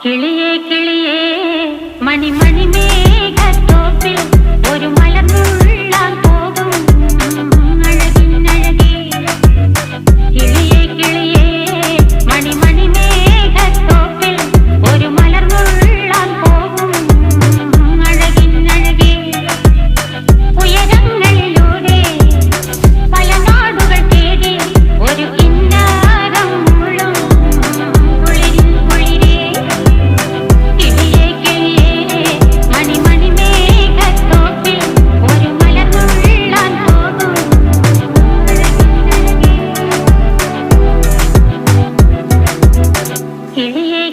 കിളിയേ കിളിയേ മണിമണി മേഘത്തോപ്പിൽ ഒരു മലർന്നുള്ളാൻ പോകും അഴകിനഴകേ. കിളിയേ കിളിയേ മണിമണി മേഘത്തോപ്പിൽ ഒരു മലർന്നുള്ളാൻ പോകും അഴകിനഴകേ. ഉയരങ്ങളിലൂടെ പല നാടുകൾ തേടി ഒരു കിന്നാരം മുള്ളും കുളിരിൻ കുളിരേ. കിളിയേ കിളിയേ മണിമണി മേഘത്തോപ്പിൽ ഒരു മലർന്നുള്ളാൻ പോകും അഴകിനഴകേ. കിളിയേ